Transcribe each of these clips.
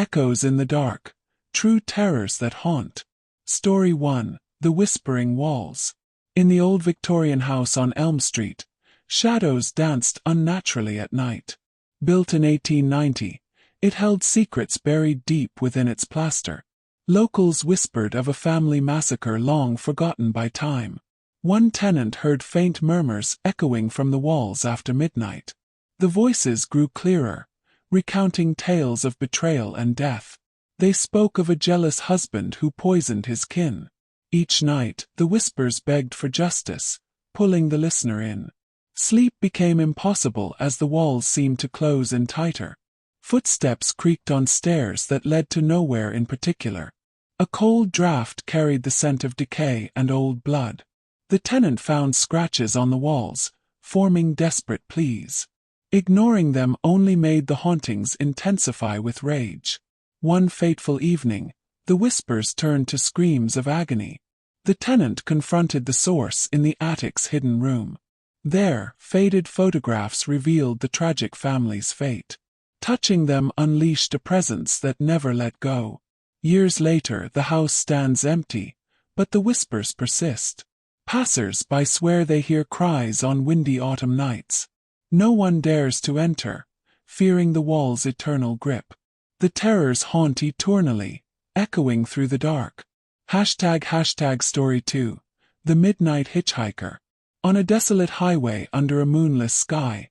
Echoes in the dark, true terrors that haunt. Story 1, The Whispering Walls. In the old Victorian house on Elm Street, shadows danced unnaturally at night. Built in 1890, it held secrets buried deep within its plaster. Locals whispered of a family massacre long forgotten by time. One tenant heard faint murmurs echoing from the walls after midnight. The voices grew clearer, recounting tales of betrayal and death. They spoke of a jealous husband who poisoned his kin. Each night, the whispers begged for justice, pulling the listener in. Sleep became impossible as the walls seemed to close in tighter. Footsteps creaked on stairs that led to nowhere in particular. A cold draft carried the scent of decay and old blood. The tenant found scratches on the walls, forming desperate pleas. Ignoring them only made the hauntings intensify with rage. One fateful evening, the whispers turned to screams of agony. The tenant confronted the source in the attic's hidden room. There, faded photographs revealed the tragic family's fate. Touching them unleashed a presence that never let go. Years later, the house stands empty, but the whispers persist. Passers-by swear they hear cries on windy autumn nights. No one dares to enter, fearing the wall's eternal grip. The terrors haunt eternally, echoing through the dark. Story 2, The Midnight Hitchhiker. On a desolate highway under a moonless sky,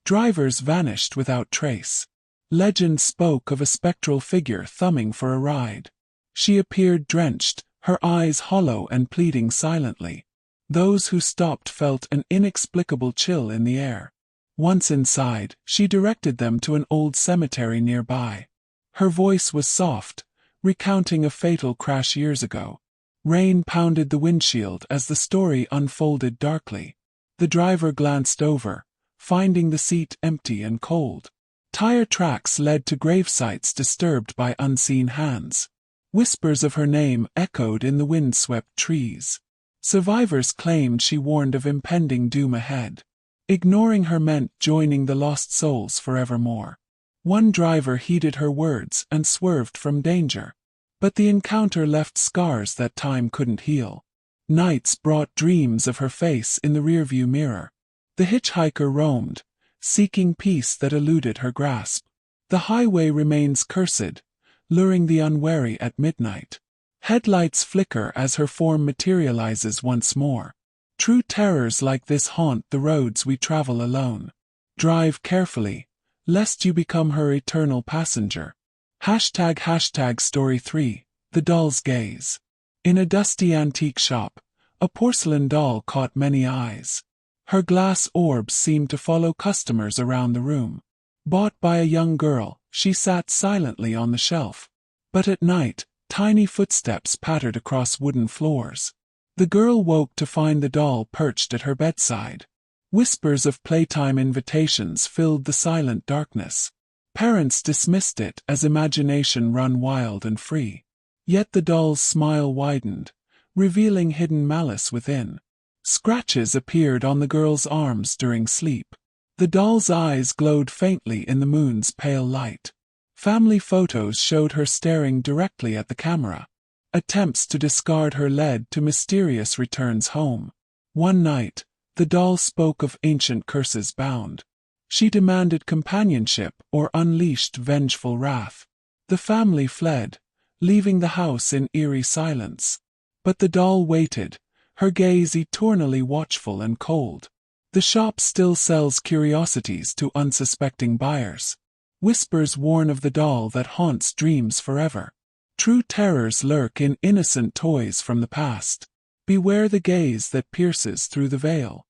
drivers vanished without trace. Legend spoke of a spectral figure thumbing for a ride. She appeared drenched, her eyes hollow and pleading silently. Those who stopped felt an inexplicable chill in the air. Once inside, she directed them to an old cemetery nearby. Her voice was soft, recounting a fatal crash years ago. Rain pounded the windshield as the story unfolded darkly. The driver glanced over, finding the seat empty and cold. Tire tracks led to gravesites disturbed by unseen hands. Whispers of her name echoed in the wind-swept trees. Survivors claimed she warned of impending doom ahead. Ignoring her meant joining the lost souls forevermore. One driver heeded her words and swerved from danger. But the encounter left scars that time couldn't heal. Nights brought dreams of her face in the rearview mirror. The hitchhiker roamed, seeking peace that eluded her grasp. The highway remains cursed, luring the unwary at midnight. Headlights flicker as her form materializes once more. True terrors like this haunt the roads we travel alone. Drive carefully, lest you become her eternal passenger. Story 3, The Doll's Gaze. In a dusty antique shop, a porcelain doll caught many eyes. Her glass orbs seemed to follow customers around the room. Bought by a young girl, she sat silently on the shelf. But at night, tiny footsteps pattered across wooden floors. The girl woke to find the doll perched at her bedside. Whispers of playtime invitations filled the silent darkness. Parents dismissed it as imagination run wild and free. Yet the doll's smile widened, revealing hidden malice within. Scratches appeared on the girl's arms during sleep. The doll's eyes glowed faintly in the moon's pale light. Family photos showed her staring directly at the camera. Attempts to discard her led to mysterious returns home. One night, the doll spoke of ancient curses bound. She demanded companionship or unleashed vengeful wrath. The family fled, leaving the house in eerie silence. But the doll waited, her gaze eternally watchful and cold. The shop still sells curiosities to unsuspecting buyers. Whispers warn of the doll that haunts dreams forever. True terrors lurk in innocent toys from the past. Beware the gaze that pierces through the veil.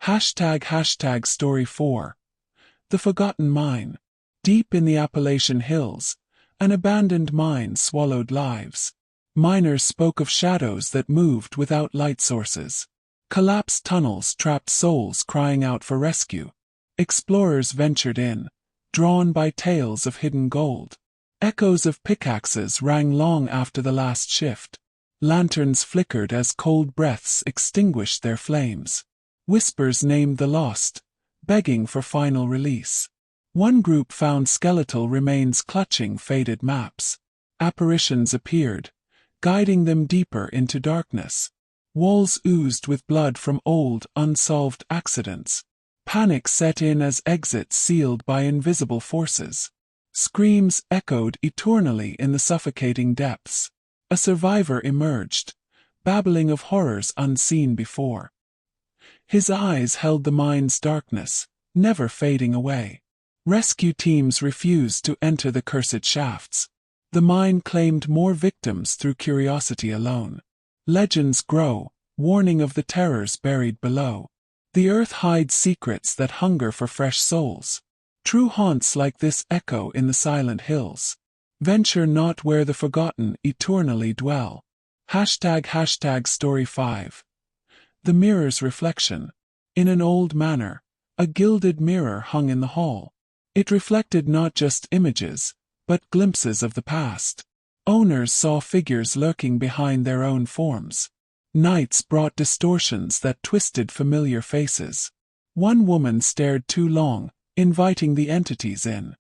Story 4, The Forgotten Mine. Deep in the Appalachian Hills, an abandoned mine swallowed lives. Miners spoke of shadows that moved without light sources. Collapsed tunnels trapped souls crying out for rescue. Explorers ventured in, drawn by tales of hidden gold. Echoes of pickaxes rang long after the last shift. Lanterns flickered as cold breaths extinguished their flames. Whispers named the lost, begging for final release. One group found skeletal remains clutching faded maps. Apparitions appeared, guiding them deeper into darkness. Walls oozed with blood from old, unsolved accidents. Panic set in as exits sealed by invisible forces. Screams echoed eternally in the suffocating depths. A survivor emerged, babbling of horrors unseen before. His eyes held the mine's darkness, never fading away. Rescue teams refused to enter the cursed shafts. The mine claimed more victims through curiosity alone. Legends grow, warning of the terrors buried below. The earth hides secrets that hunger for fresh souls. True haunts like this echo in the silent hills. Venture not where the forgotten eternally dwell. #Story 5. The mirror's reflection. In an old manor, a gilded mirror hung in the hall. It reflected not just images, but glimpses of the past. Owners saw figures lurking behind their own forms. Nights brought distortions that twisted familiar faces. One woman stared too long, inviting the entities in.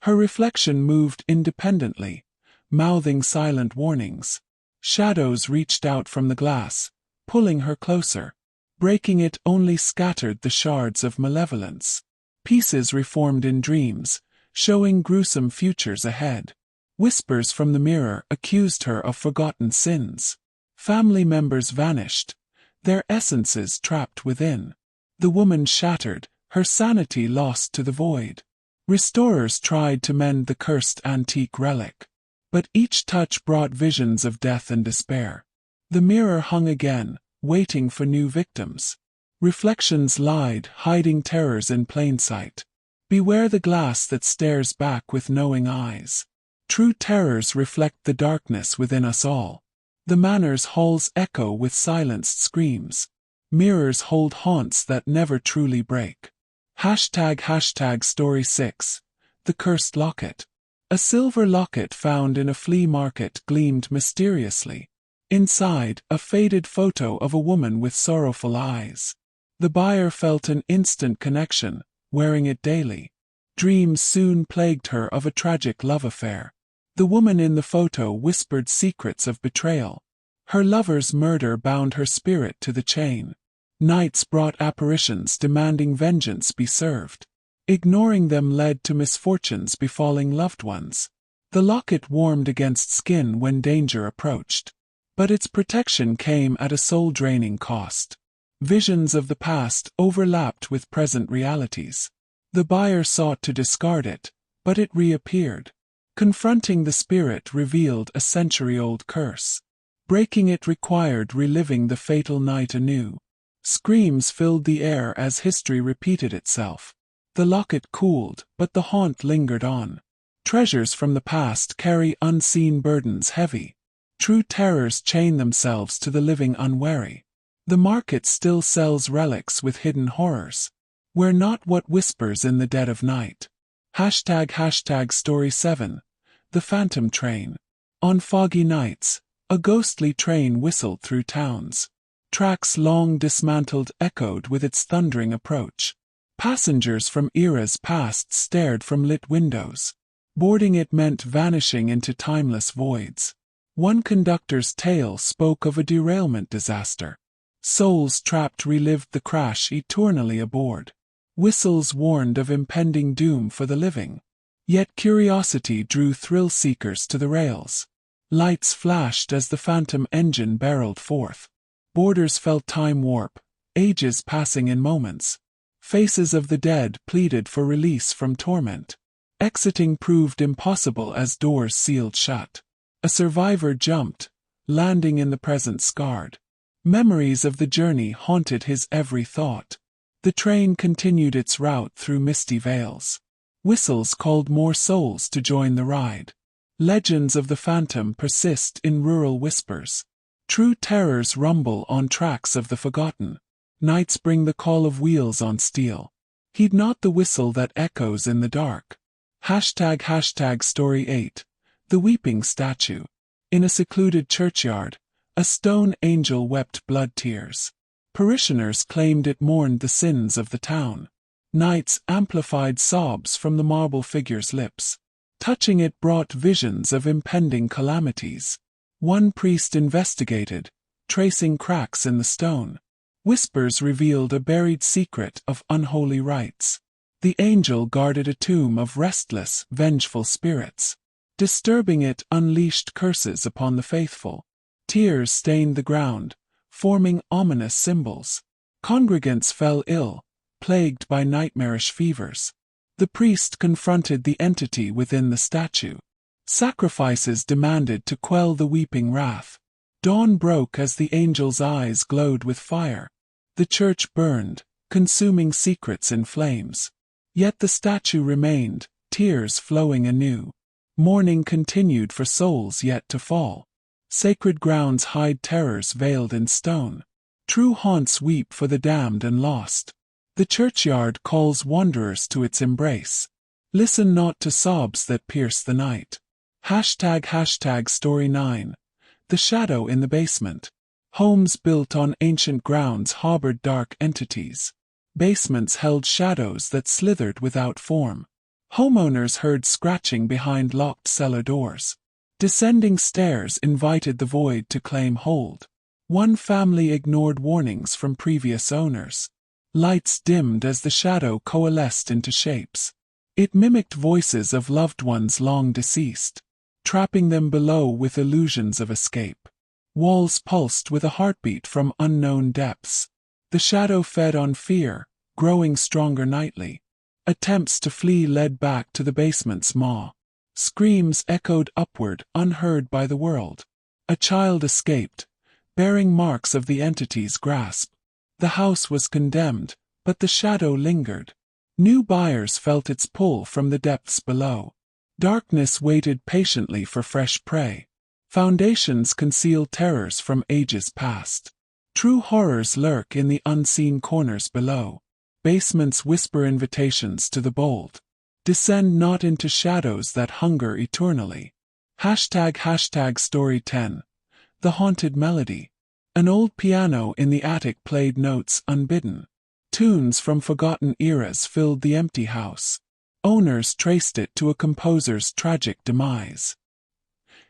Her reflection moved independently, mouthing silent warnings. Shadows reached out from the glass, pulling her closer. Breaking it only scattered the shards of malevolence. Pieces reformed in dreams, showing gruesome futures ahead. Whispers from the mirror accused her of forgotten sins. Family members vanished, their essences trapped within. The woman shattered, her sanity lost to the void. Restorers tried to mend the cursed antique relic, but each touch brought visions of death and despair. The mirror hung again, waiting for new victims. Reflections lied, hiding terrors in plain sight. Beware the glass that stares back with knowing eyes. True terrors reflect the darkness within us all. The manor's halls echo with silenced screams. Mirrors hold haunts that never truly break. #Story 6. The Cursed Locket. A silver locket found in a flea market gleamed mysteriously. Inside, a faded photo of a woman with sorrowful eyes. The buyer felt an instant connection, wearing it daily. Dreams soon plagued her of a tragic love affair. The woman in the photo whispered secrets of betrayal. Her lover's murder bound her spirit to the chain. Nights brought apparitions demanding vengeance be served. Ignoring them led to misfortunes befalling loved ones. The locket warmed against skin when danger approached. But its protection came at a soul-draining cost. Visions of the past overlapped with present realities. The buyer sought to discard it, but it reappeared. Confronting the spirit revealed a century-old curse. Breaking it required reliving the fatal night anew. Screams filled the air as history repeated itself. The locket cooled, but the haunt lingered on. Treasures from the past carry unseen burdens heavy. True terrors chain themselves to the living unwary. The market still sells relics with hidden horrors. We're not what whispers in the dead of night. #Story 7. The Phantom Train. On foggy nights, a ghostly train whistled through towns. Tracks long dismantled echoed with its thundering approach. Passengers from eras past stared from lit windows. Boarding it meant vanishing into timeless voids. One conductor's tale spoke of a derailment disaster. Souls trapped relived the crash eternally aboard. Whistles warned of impending doom for the living. Yet curiosity drew thrill-seekers to the rails. Lights flashed as the phantom engine barreled forth. Boarders felt time warp, ages passing in moments. Faces of the dead pleaded for release from torment. Exiting proved impossible as doors sealed shut. A survivor jumped, landing in the present scarred. Memories of the journey haunted his every thought. The train continued its route through misty veils. Whistles called more souls to join the ride. Legends of the phantom persist in rural whispers. True terrors rumble on tracks of the forgotten. Nights bring the call of wheels on steel. Heed not the whistle that echoes in the dark. #Story 8. The Weeping Statue. In a secluded churchyard, a stone angel wept blood tears. Parishioners claimed it mourned the sins of the town. Nights amplified sobs from the marble figure's lips. Touching it brought visions of impending calamities. One priest investigated, tracing cracks in the stone. Whispers revealed a buried secret of unholy rites. The angel guarded a tomb of restless, vengeful spirits. Disturbing it unleashed curses upon the faithful. Tears stained the ground, forming ominous symbols. Congregants fell ill, plagued by nightmarish fevers. The priest confronted the entity within the statue. Sacrifices demanded to quell the weeping wrath. Dawn broke as the angel's eyes glowed with fire. The church burned, consuming secrets in flames. Yet the statue remained, tears flowing anew. Mourning continued for souls yet to fall. Sacred grounds hide terrors veiled in stone. True haunts weep for the damned and lost. The churchyard calls wanderers to its embrace. Listen not to sobs that pierce the night. Story 9. The shadow in the basement. Homes built on ancient grounds harbored dark entities. Basements held shadows that slithered without form. Homeowners heard scratching behind locked cellar doors. Descending stairs invited the void to claim hold. One family ignored warnings from previous owners. Lights dimmed as the shadow coalesced into shapes. It mimicked voices of loved ones long deceased, trapping them below with illusions of escape. Walls pulsed with a heartbeat from unknown depths. The shadow fed on fear, growing stronger nightly. Attempts to flee led back to the basement's maw. Screams echoed upward, unheard by the world. A child escaped, bearing marks of the entity's grasp. The house was condemned, but the shadow lingered. New buyers felt its pull from the depths below. Darkness waited patiently for fresh prey. Foundations conceal terrors from ages past. True horrors lurk in the unseen corners below. Basements whisper invitations to the bold. Descend not into shadows that hunger eternally. Story 10. The haunted melody. An old piano in the attic played notes unbidden. Tunes from forgotten eras filled the empty house. Owners traced it to a composer's tragic demise.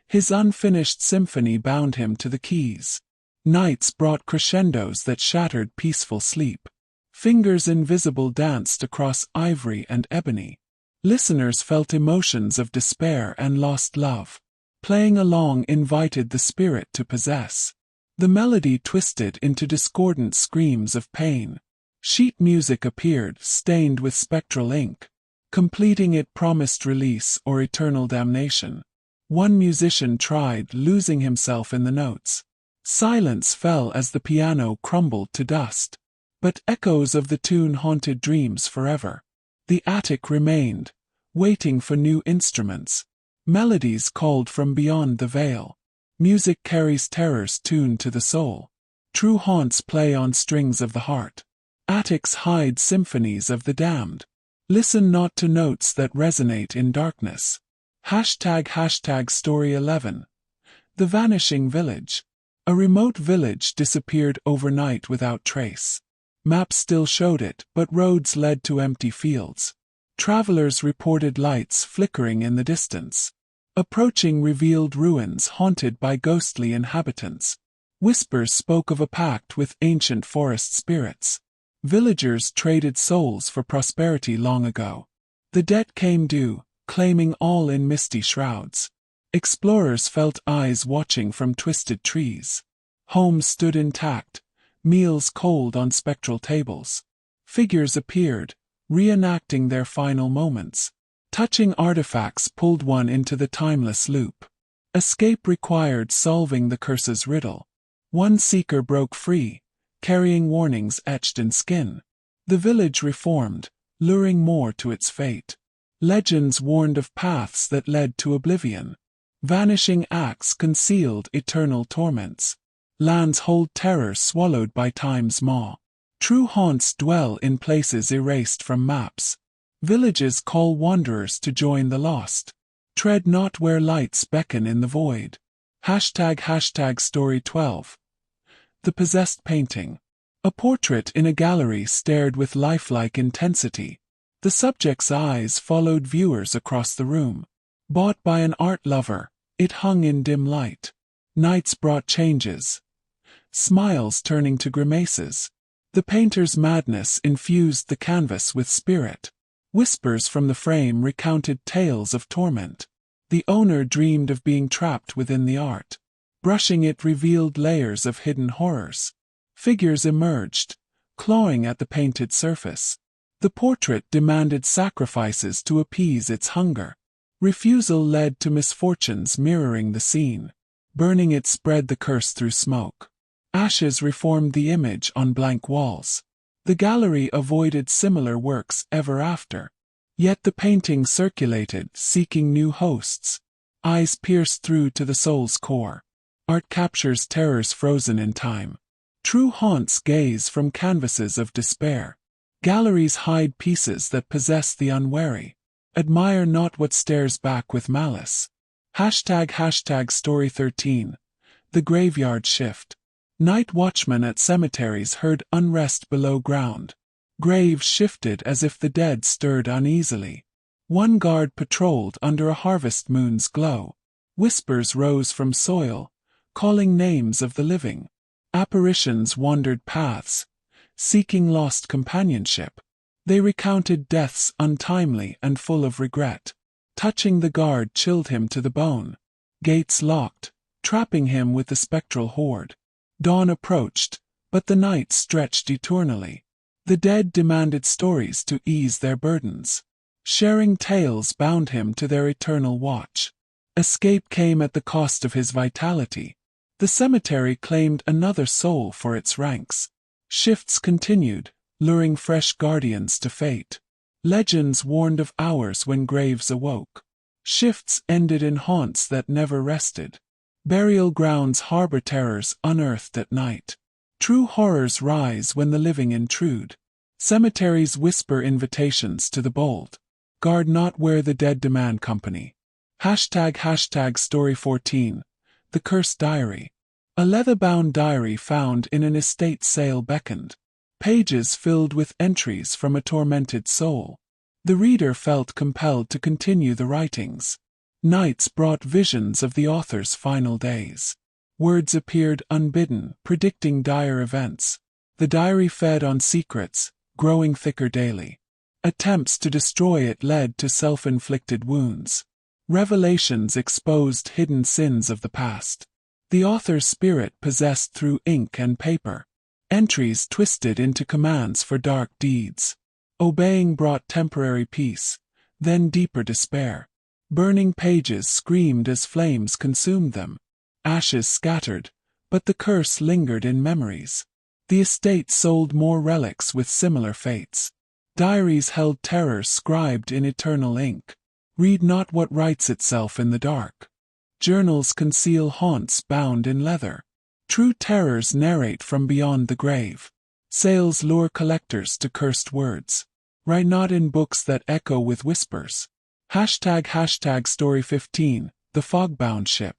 His unfinished symphony bound him to the keys. Nights brought crescendos that shattered peaceful sleep. Fingers invisible danced across ivory and ebony. Listeners felt emotions of despair and lost love. Playing along invited the spirit to possess. The melody twisted into discordant screams of pain. Sheet music appeared, stained with spectral ink. Completing it promised release or eternal damnation. One musician tried, losing himself in the notes. Silence fell as the piano crumbled to dust. But echoes of the tune haunted dreams forever. The attic remained, waiting for new instruments. Melodies called from beyond the veil. Music carries terrors tuned to the soul. True haunts play on strings of the heart. Attics hide symphonies of the damned. Listen not to notes that resonate in darkness. Story 11. The vanishing village. A remote village disappeared overnight without trace. Maps still showed it, but roads led to empty fields. Travelers reported lights flickering in the distance. Approaching revealed ruins haunted by ghostly inhabitants. Whispers spoke of a pact with ancient forest spirits. Villagers traded souls for prosperity long ago. The debt came due, claiming all in misty shrouds. Explorers felt eyes watching from twisted trees. Homes stood intact, meals cold on spectral tables. Figures appeared, reenacting their final moments. Touching artifacts pulled one into the timeless loop. Escape required solving the curse's riddle. One seeker broke free, carrying warnings etched in skin. The village reformed, luring more to its fate. Legends warned of paths that led to oblivion. Vanishing acts concealed eternal torments. Lands hold terror swallowed by time's maw. True haunts dwell in places erased from maps. Villages call wanderers to join the lost. Tread not where lights beckon in the void. Story 12. The possessed painting. A portrait in a gallery stared with lifelike intensity. The subject's eyes followed viewers across the room. Bought by an art lover, it hung in dim light. Nights brought changes, smiles turning to grimaces. The painter's madness infused the canvas with spirit. Whispers from the frame recounted tales of torment. The owner dreamed of being trapped within the art. Brushing it revealed layers of hidden horrors. Figures emerged, clawing at the painted surface. The portrait demanded sacrifices to appease its hunger. Refusal led to misfortunes mirroring the scene. Burning it spread the curse through smoke. Ashes reformed the image on blank walls. The gallery avoided similar works ever after. Yet the painting circulated, seeking new hosts. Eyes pierced through to the soul's core. Art captures terrors frozen in time. True haunts gaze from canvases of despair. Galleries hide pieces that possess the unwary. Admire not what stares back with malice. ## Story 13. The Graveyard Shift. Night watchmen at cemeteries heard unrest below ground. Graves shifted as if the dead stirred uneasily. One guard patrolled under a harvest moon's glow. Whispers rose from soil, calling names of the living. Apparitions wandered paths, seeking lost companionship. They recounted deaths untimely and full of regret. Touching the guard chilled him to the bone. Gates locked, trapping him with the spectral horde. Dawn approached, but the night stretched eternally. The dead demanded stories to ease their burdens. Sharing tales bound him to their eternal watch. Escape came at the cost of his vitality. The cemetery claimed another soul for its ranks. Shifts continued, luring fresh guardians to fate. Legends warned of hours when graves awoke. Shifts ended in haunts that never rested. Burial grounds harbor terrors unearthed at night. True horrors rise when the living intrude. Cemeteries whisper invitations to the bold. Guard not where the dead demand company. ## Story 14. The Cursed Diary. A leather-bound diary found in an estate sale beckoned. Pages filled with entries from a tormented soul. The reader felt compelled to continue the writings. Nights brought visions of the author's final days. Words appeared unbidden, predicting dire events. The diary fed on secrets, growing thicker daily. Attempts to destroy it led to self-inflicted wounds. Revelations exposed hidden sins of the past. The author's spirit possessed through ink and paper. Entries twisted into commands for dark deeds. Obeying brought temporary peace, then deeper despair. Burning pages screamed as flames consumed them. Ashes scattered, but the curse lingered in memories. The estate sold more relics with similar fates. Diaries held terrors scribed in eternal ink. Read not what writes itself in the dark. Journals conceal haunts bound in leather. True terrors narrate from beyond the grave. Sales lure collectors to cursed words. Write not in books that echo with whispers. ## Story 15. The Fog-Bound Ship.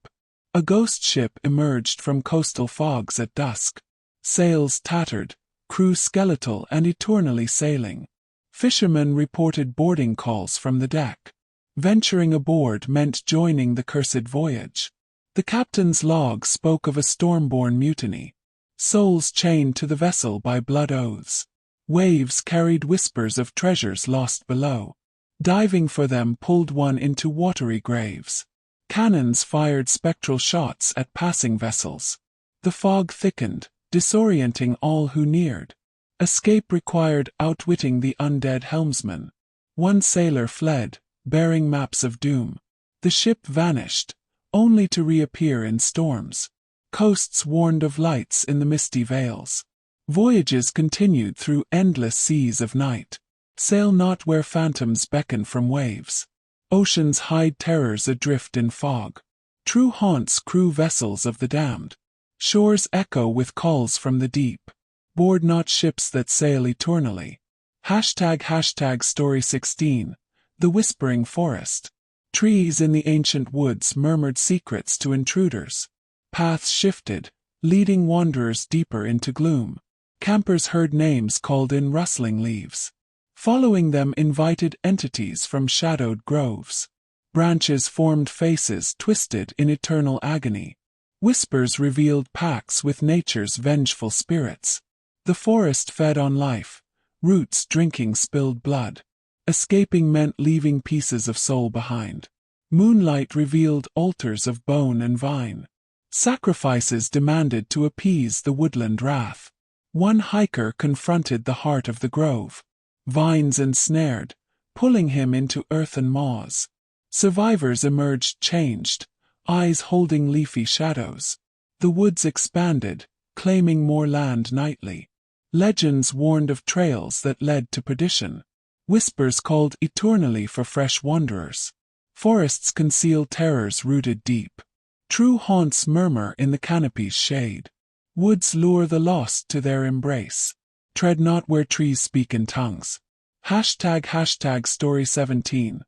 A ghost ship emerged from coastal fogs at dusk. Sails tattered, crew skeletal and eternally sailing. Fishermen reported boarding calls from the deck. Venturing aboard meant joining the cursed voyage. The captain's log spoke of a storm-born mutiny. Souls chained to the vessel by blood oaths. Waves carried whispers of treasures lost below. Diving for them pulled one into watery graves. Cannons fired spectral shots at passing vessels. The fog thickened, disorienting all who neared. Escape required outwitting the undead helmsman. One sailor fled, bearing maps of doom. The ship vanished, only to reappear in storms. Coasts warned of lights in the misty veils. Voyages continued through endless seas of night. Sail not where phantoms beckon from waves. Oceans hide terrors adrift in fog. True haunts crew vessels of the damned. Shores echo with calls from the deep. Board not ships that sail eternally. ## Story 16. The Whispering Forest. Trees in the ancient woods murmured secrets to intruders. Paths shifted, leading wanderers deeper into gloom. Campers heard names called in rustling leaves. Following them invited entities from shadowed groves. Branches formed faces twisted in eternal agony. Whispers revealed pacts with nature's vengeful spirits. The forest fed on life, roots drinking spilled blood. Escaping meant leaving pieces of soul behind. Moonlight revealed altars of bone and vine. Sacrifices demanded to appease the woodland wrath. One hiker confronted the heart of the grove. Vines ensnared, pulling him into earthen maws. Survivors emerged changed, eyes holding leafy shadows. The woods expanded, claiming more land nightly. Legends warned of trails that led to perdition. Whispers called eternally for fresh wanderers. Forests conceal terrors rooted deep. True haunts murmur in the canopy's shade. Woods lure the lost to their embrace. Tread not where trees speak in tongues. ## Story 17.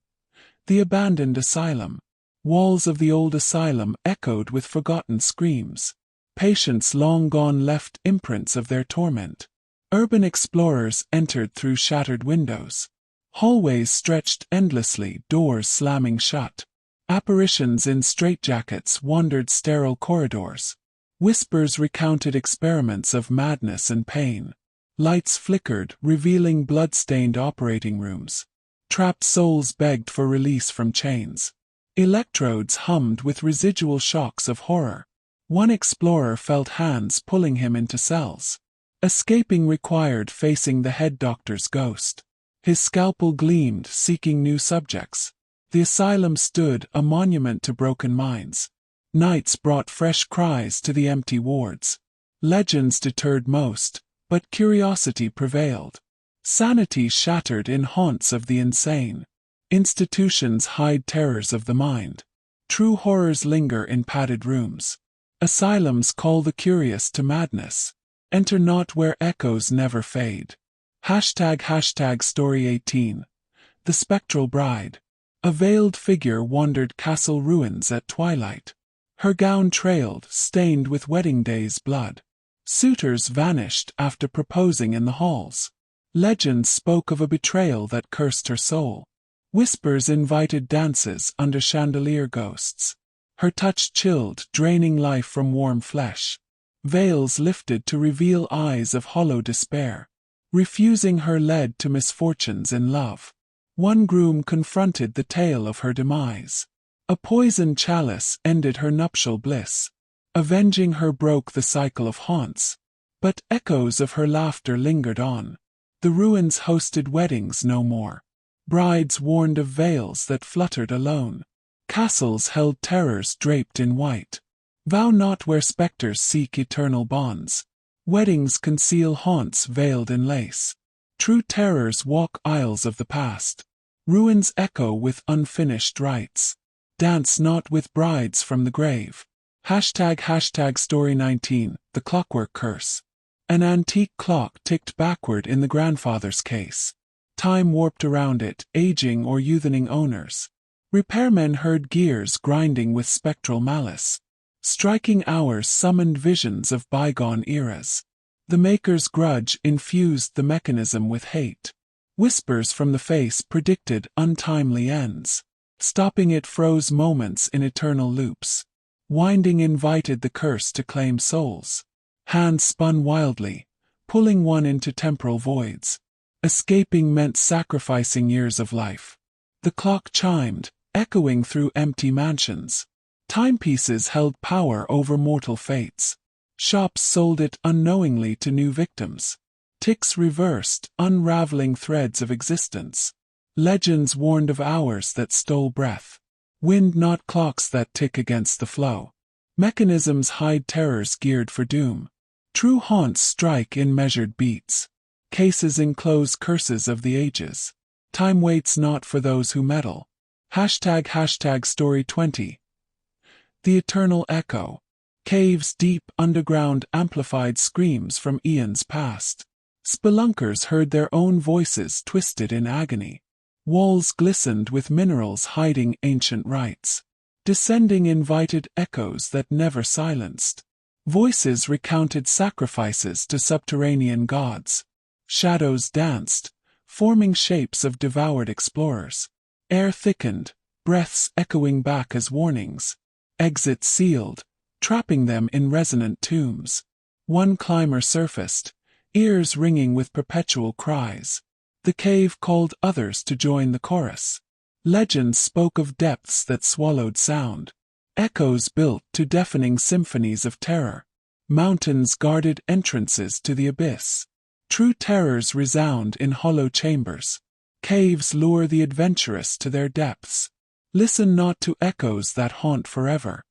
The Abandoned Asylum. Walls of the old asylum echoed with forgotten screams. Patients long gone left imprints of their torment. Urban explorers entered through shattered windows. Hallways stretched endlessly, doors slamming shut. Apparitions in straitjackets wandered sterile corridors. Whispers recounted experiments of madness and pain. Lights flickered, revealing blood-stained operating rooms. Trapped souls begged for release from chains. Electrodes hummed with residual shocks of horror. One explorer felt hands pulling him into cells. Escaping required facing the head doctor's ghost. His scalpel gleamed, seeking new subjects. The asylum stood, a monument to broken minds. Nights brought fresh cries to the empty wards. Legends deterred most, but curiosity prevailed. Sanity shattered in haunts of the insane. Institutions hide terrors of the mind. True horrors linger in padded rooms. Asylums call the curious to madness. Enter not where echoes never fade. ## Story 18. The Spectral Bride. A veiled figure wandered castle ruins at twilight. Her gown trailed, stained with wedding day's blood. Suitors vanished after proposing in the halls. Legends spoke of a betrayal that cursed her soul. Whispers invited dances under chandelier ghosts. Her touch chilled, draining life from warm flesh. Veils lifted to reveal eyes of hollow despair. Refusing her led to misfortunes in love. One groom confronted the tale of her demise. A poisoned chalice ended her nuptial bliss. Avenging her broke the cycle of haunts. But echoes of her laughter lingered on. The ruins hosted weddings no more. Brides warned of veils that fluttered alone. Castles held terrors draped in white. Vow not where specters seek eternal bonds. Weddings conceal haunts veiled in lace. True terrors walk aisles of the past. Ruins echo with unfinished rites. Dance not with brides from the grave. ## Story 19. The Clockwork Curse. An antique clock ticked backward in the grandfather's case. Time warped around it, aging or youthening owners. Repairmen heard gears grinding with spectral malice. Striking hours summoned visions of bygone eras. The maker's grudge infused the mechanism with hate. Whispers from the face predicted untimely ends. Stopping it froze moments in eternal loops. Winding invited the curse to claim souls. Hands spun wildly, pulling one into temporal voids. Escaping meant sacrificing years of life. The clock chimed, echoing through empty mansions. Timepieces held power over mortal fates. Shops sold it unknowingly to new victims. Ticks reversed, unraveling threads of existence. Legends warned of hours that stole breath. Wind not clocks that tick against the flow. Mechanisms hide terrors geared for doom. True haunts strike in measured beats. Cases enclose curses of the ages. Time waits not for those who meddle. ## Story 20. The Eternal Echo. Caves deep underground amplified screams from eons past. Spelunkers heard their own voices twisted in agony. Walls glistened with minerals hiding ancient rites. Descending invited echoes that never silenced. Voices recounted sacrifices to subterranean gods. Shadows danced, forming shapes of devoured explorers. Air thickened, breaths echoing back as warnings. Exits sealed, trapping them in resonant tombs. One climber surfaced, ears ringing with perpetual cries. The cave called others to join the chorus. Legends spoke of depths that swallowed sound. Echoes built to deafening symphonies of terror. Mountains guarded entrances to the abyss. True terrors resound in hollow chambers. Caves lure the adventurous to their depths. Listen not to echoes that haunt forever.